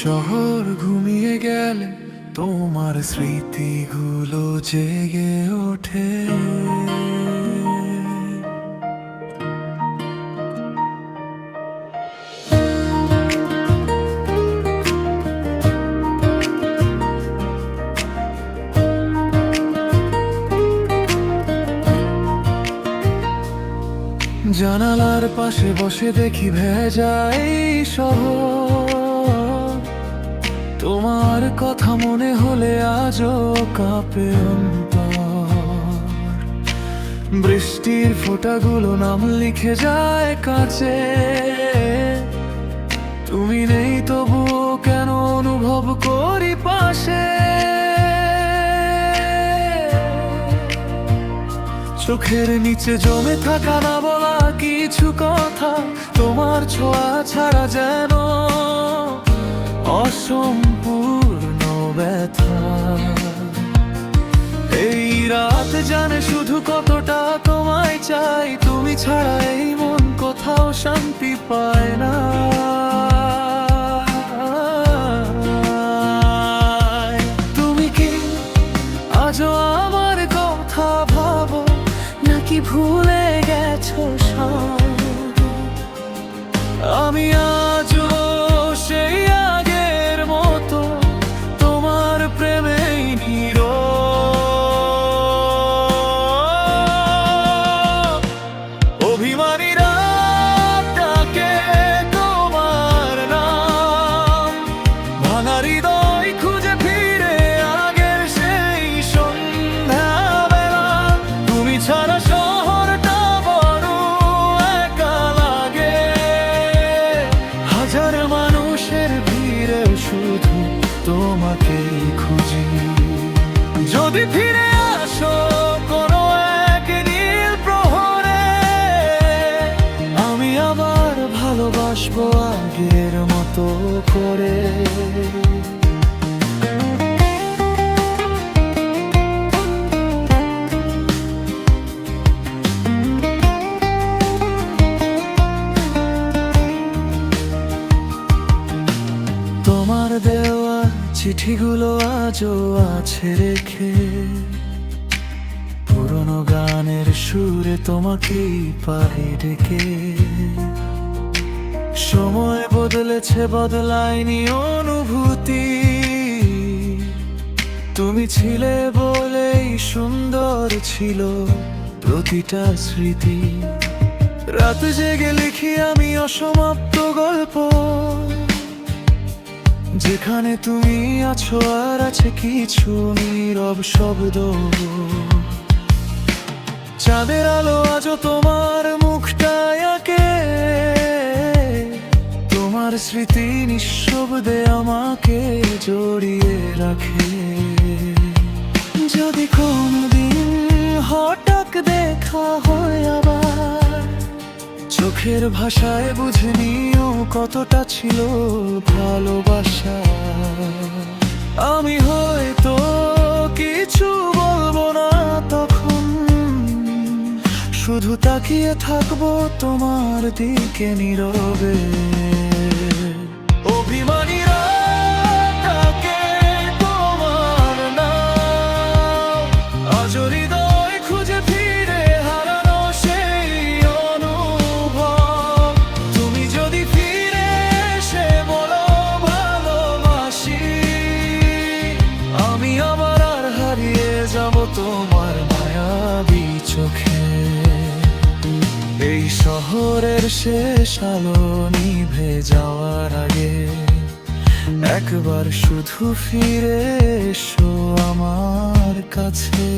শহর ঘুমিয়ে গেলে তোমার স্মৃতিগুলো জেগে ওঠে। জানালার পাশে বসে দেখি ভেজা এই শহর, তোমার কথা মনে হলে আজও কাঁপে অন্তর। বৃষ্টির ফোঁটাগুলো নাম লিখে যায় কাছে, তুমি নেই তবুও কেন অনুভব করি পাশে। চোখের নিচে জমে থাকা না বলা কিছু কথা, তোমার ছোঁয়া ছাড়া যেন অসম্পূর্ণ ব্যথা। এই রাত জানে শুধু কতটা তোমায় চাই, তুমি ছাড়া এই মন কোথাও শান্তি পায় না। তুমি কি আজও আমার কথা ভাবো, নাকি ভুলে গেছো সব? আমি আজও সেই আগের মতো তোমার প্রেমেই নীরব। অভিমানী রাতটাকে তোমার নাম, ভাঙা হৃদয় খুঁজে ফিরে আগের সেই সন্ধ্যাবেলা। তুমি ছাড়া শহরটা বড় একা লাগে, হাজার মানুষের ভিড়ে শুধু তোমাকেই খুঁজি। যদি ফিরে আসো কোনো এক নীল প্রহরে, আমি আবার ভালোবাসবো আগের মতো করে। তোমার দেওয়া চিঠিগুলো আজও আছে রেখে, পুরনো গানের সুরে তোমাকেই পাই ডেকে। সময় বদলেছে বদলায়নি অনুভূতি, তুমি ছিলে বলেই সুন্দর ছিল প্রতিটা স্মৃতি। রাত জেগে লিখি আমি অসমাপ্ত গল্প, যেখানে তুমি আছো আর আছে কিছু নীরব শব্দ। চাঁদের আলো আজও তোমার মুখটায় আঁকে, তোমার স্মৃতি নিঃশব্দে আমাকে জড়িয়ে রাখে। যদি কোনদিন হঠাৎ দেখা হয় আবার, চোখের ভাষায় বুঝে নিও কতটা ছিল ভালোবাসা। আমি হয়তো কিছু বলবো না তখন, শুধু তাকিয়ে থাকবো তোমার দিকে নীরবে। অভিমানী রাতটাকে তোমার নাম, আজ হৃদয় খুঁজে ফিরে হারানো সেই অনুভব। তুমি যদি ফিরে এসে বলো ভালোবাসি, আমি আবার আর হারিয়ে যাব তোমার মায়াবী চোখে। এই শহরের শেষ আলো নিভে যাওয়ার আগে একবার শুধু ফিরে এসো আমার কাছে।